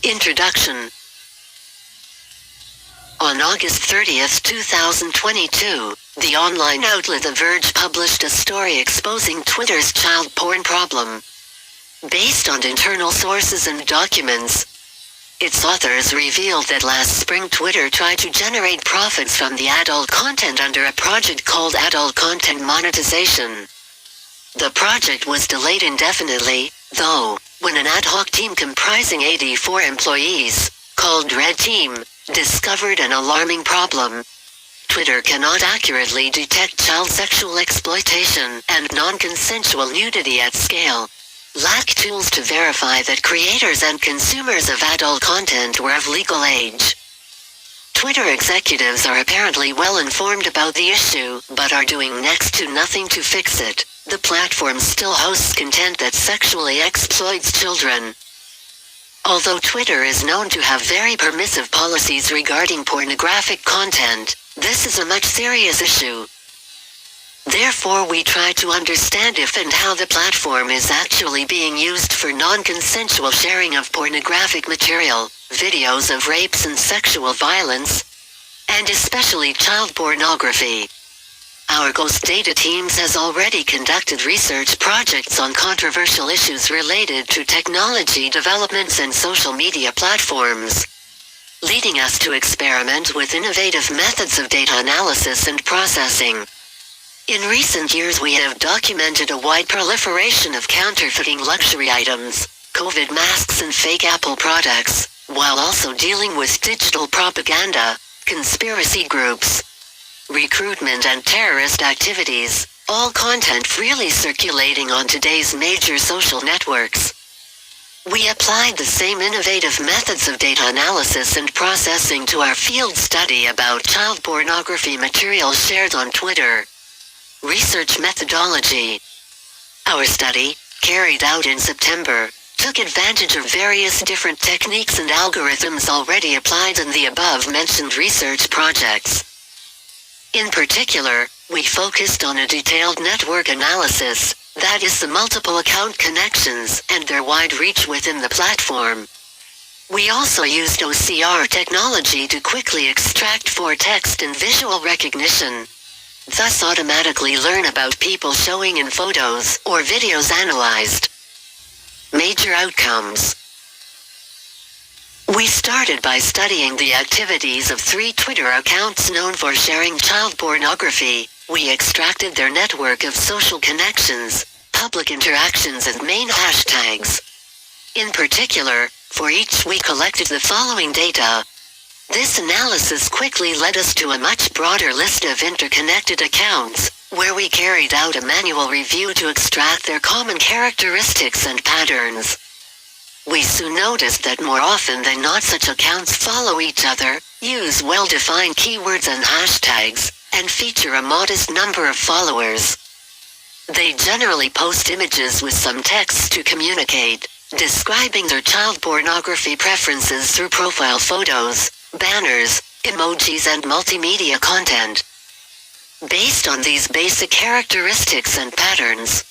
Introduction. On August 30th, 2022, the online outlet The Verge published a story exposing Twitter's child porn problem. Based on internal sources and documents, its authors revealed that last spring Twitter tried to generate profits from the adult content under a project called Adult Content Monetization. The project was delayed indefinitely, though, when an ad hoc team comprising 84 employees, called Red Team, discovered an alarming problem. Twitter cannot accurately detect child sexual exploitation and non-consensual nudity at scale. Lack tools to verify that creators and consumers of adult content were of legal age. Twitter executives are apparently well informed about the issue, but are doing next to nothing to fix it. The platform still hosts content that sexually exploits children. Although Twitter is known to have very permissive policies regarding pornographic content, this is a much serious issue. Therefore, we try to understand if and how the platform is actually being used for non-consensual sharing of pornographic material, videos of rapes and sexual violence, and especially child pornography. Our Ghost Data Teams has already conducted research projects on controversial issues related to technology developments and social media platforms, leading us to experiment with innovative methods of data analysis and processing. In recent years we have documented a wide proliferation of counterfeiting luxury items, COVID masks and fake Apple products, while also dealing with digital propaganda, conspiracy groups, recruitment and terrorist activities, all content freely circulating on today's major social networks. We applied the same innovative methods of data analysis and processing to our field study about child pornography material shared on Twitter. Research methodology. Our study, carried out in September, took advantage of various different techniques and algorithms already applied in the above-mentioned research projects. In particular, we focused on a detailed network analysis, that is the multiple account connections and their wide reach within the platform. We also used OCR technology to quickly extract for text and visual recognition, thus automatically learn about people showing in photos or videos analyzed. Major outcomes. We started by studying the activities of 3 Twitter accounts known for sharing child pornography. We extracted their network of social connections, public interactions and main hashtags. In particular, for each we collected the following data. This analysis quickly led us to a much broader list of interconnected accounts, where we carried out a manual review to extract their common characteristics and patterns. We soon noticed that more often than not such accounts follow each other, use well-defined keywords and hashtags, and feature a modest number of followers. They generally post images with some text to communicate, describing their child pornography preferences through profile photos, banners, emojis and multimedia content. Based on these basic characteristics and patterns,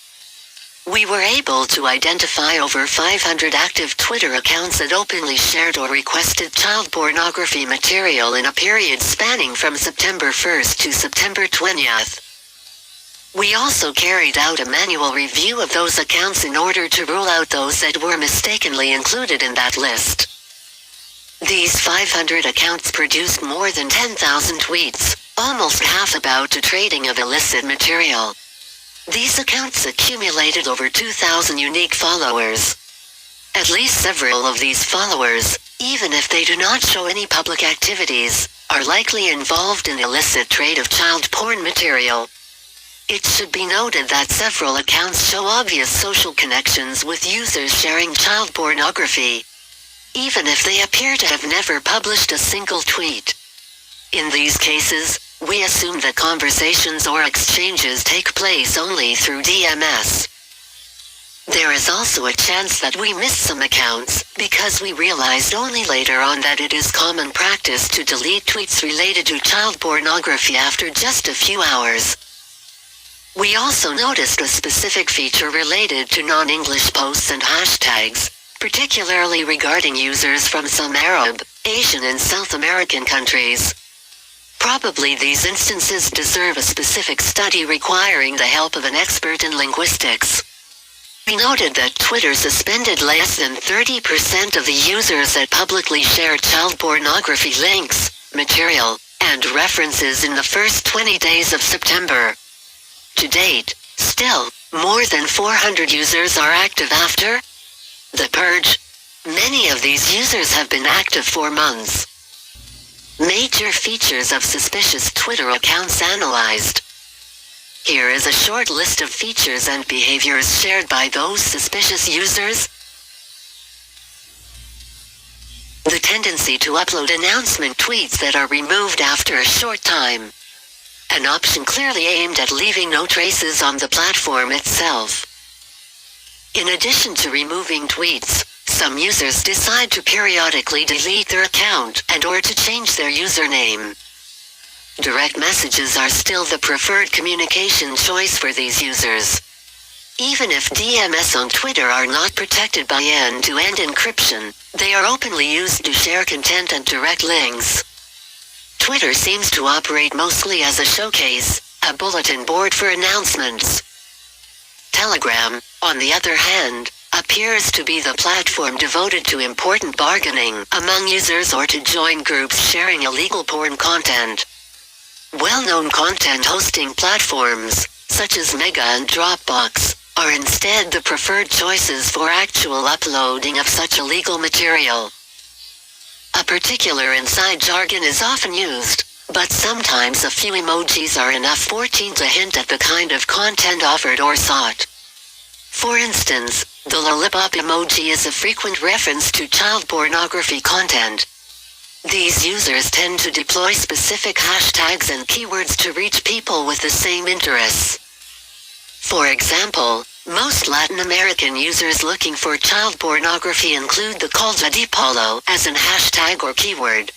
we were able to identify over 500 active Twitter accounts that openly shared or requested child pornography material in a period spanning from September 1st to September 20th. We also carried out a manual review of those accounts in order to rule out those that were mistakenly included in that list. These 500 accounts produced more than 10,000 tweets, almost half about the trading of illicit material. These accounts accumulated over 2,000 unique followers. At least several of these followers, even if they do not show any public activities, are likely involved in illicit trade of child porn material. It should be noted that several accounts show obvious social connections with users sharing child pornography, even if they appear to have never published a single tweet. In these cases, we assume that conversations or exchanges take place only through DMS. There is also a chance that we missed some accounts, because we realized only later on that it is common practice to delete tweets related to child pornography after just a few hours. We also noticed a specific feature related to non-English posts and hashtags, particularly regarding users from some Arab, Asian and South American countries. Probably these instances deserve a specific study requiring the help of an expert in linguistics. We noted that Twitter suspended less than 30% of the users that publicly share child pornography links, material, and references in the first 20 days of September. To date, still, more than 400 users are active after the purge. Many of these users have been active for months. Major features of suspicious Twitter accounts analyzed. Here is a short list of features and behaviors shared by those suspicious users. The tendency to upload announcement tweets that are removed after a short time. An option clearly aimed at leaving no traces on the platform itself. In addition to removing tweets, some users decide to periodically delete their account and/or to change their username. Direct messages are still the preferred communication choice for these users. Even if DMS on Twitter are not protected by end-to-end encryption, they are openly used to share content and direct links. Twitter seems to operate mostly as a showcase, a bulletin board for announcements. Telegram, on the other hand, appears to be the platform devoted to important bargaining among users or to join groups sharing illegal porn content. Well-known content hosting platforms, such as Mega and Dropbox, are instead the preferred choices for actual uploading of such illegal material. A particular inside jargon is often used, but sometimes a few emojis are enough for teens to hint at the kind of content offered or sought. For instance, the lollipop emoji is a frequent reference to child pornography content. These users tend to deploy specific hashtags and keywords to reach people with the same interests. For example, most Latin American users looking for child pornography include the Calda de Palo as an hashtag or keyword.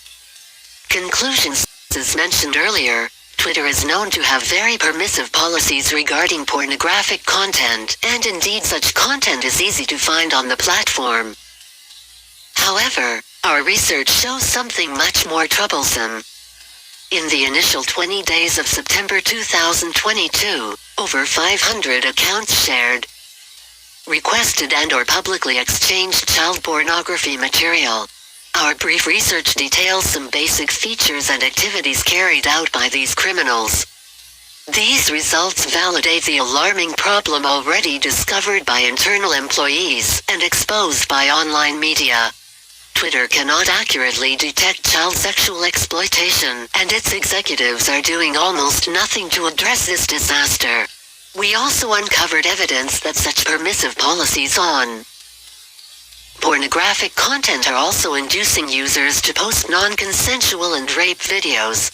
Conclusions. As mentioned earlier, Twitter is known to have very permissive policies regarding pornographic content, and indeed such content is easy to find on the platform. However, our research shows something much more troublesome. In the initial 20 days of September 2022, over 500 accounts shared, requested and/or publicly exchanged child pornography material. Our brief research details some basic features and activities carried out by these criminals. These results validate the alarming problem already discovered by internal employees and exposed by online media. Twitter cannot accurately detect child sexual exploitation, and its executives are doing almost nothing to address this disaster. We also uncovered evidence that such permissive policies on pornographic content are also inducing users to post non-consensual and rape videos.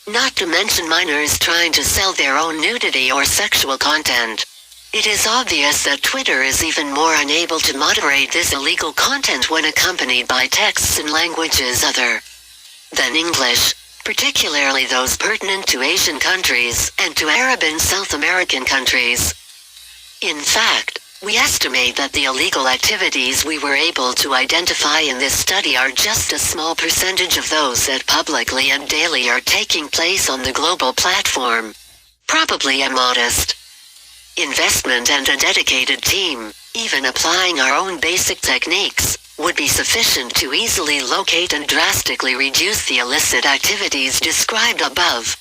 Not to mention minors trying to sell their own nudity or sexual content. It is obvious that Twitter is even more unable to moderate this illegal content when accompanied by texts in languages other than English, particularly those pertinent to Asian countries and to Arab and South American countries. In fact, we estimate that the illegal activities we were able to identify in this study are just a small percentage of those that publicly and daily are taking place on the global platform. Probably a modest investment and a dedicated team, even applying our own basic techniques, would be sufficient to easily locate and drastically reduce the illicit activities described above,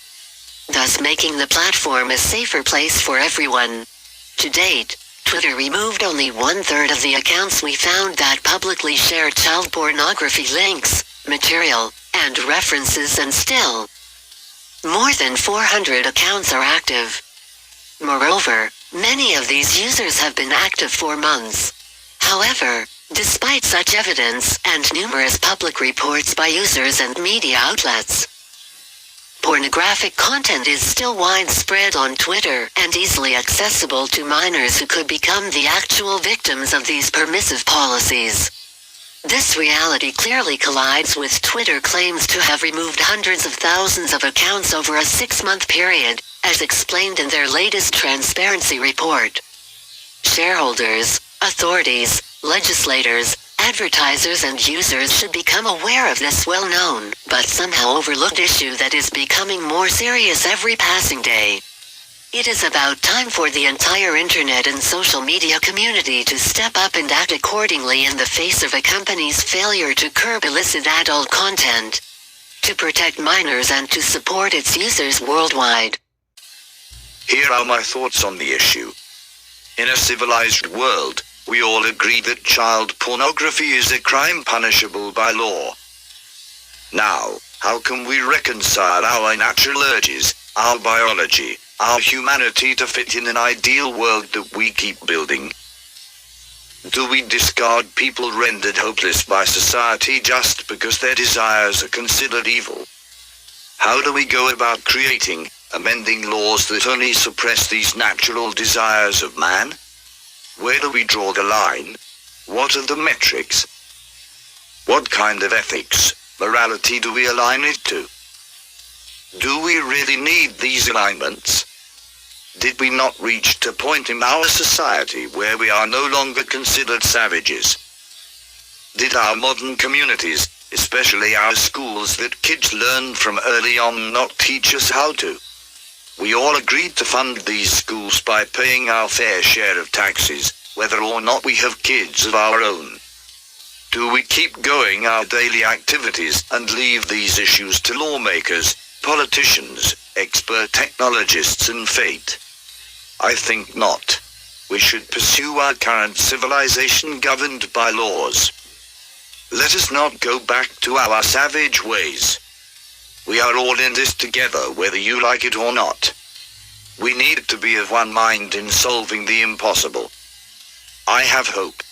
thus making the platform a safer place for everyone. To date, Twitter removed only 1/3 of the accounts we found that publicly share child pornography links, material, and references, and still, more than 400 accounts are active. Moreover, many of these users have been active for months. However, despite such evidence and numerous public reports by users and media outlets, pornographic content is still widespread on Twitter and easily accessible to minors who could become the actual victims of these permissive policies. This reality clearly collides with Twitter claims to have removed hundreds of thousands of accounts over a 6-month period, as explained in their latest transparency report. Shareholders, authorities, Legislators, advertisers and users should become aware of this well-known, but somehow overlooked issue that is becoming more serious every passing day. It is about time for the entire internet and social media community to step up and act accordingly in the face of a company's failure to curb illicit adult content, to protect minors and to support its users worldwide. Here are my thoughts on the issue. In a civilized world, we all agree that child pornography is a crime punishable by law. Now, how can we reconcile our natural urges, our biology, our humanity to fit in an ideal world that we keep building? Do we discard people rendered hopeless by society just because their desires are considered evil? How do we go about creating, amending laws that only suppress these natural desires of man? Where do we draw the line? What are the metrics? What kind of ethics, morality do we align it to? Do we really need these alignments? Did we not reach a point in our society where we are no longer considered savages? Did our modern communities, especially our schools that kids learn from early on, not teach us how to? We all agreed to fund these schools by paying our fair share of taxes, whether or not we have kids of our own. Do we keep going our daily activities and leave these issues to lawmakers, politicians, expert technologists and fate? I think not. We should pursue our current civilization governed by laws. Let us not go back to our savage ways. We are all in this together, whether you like it or not. We need to be of one mind in solving the impossible. I have hope.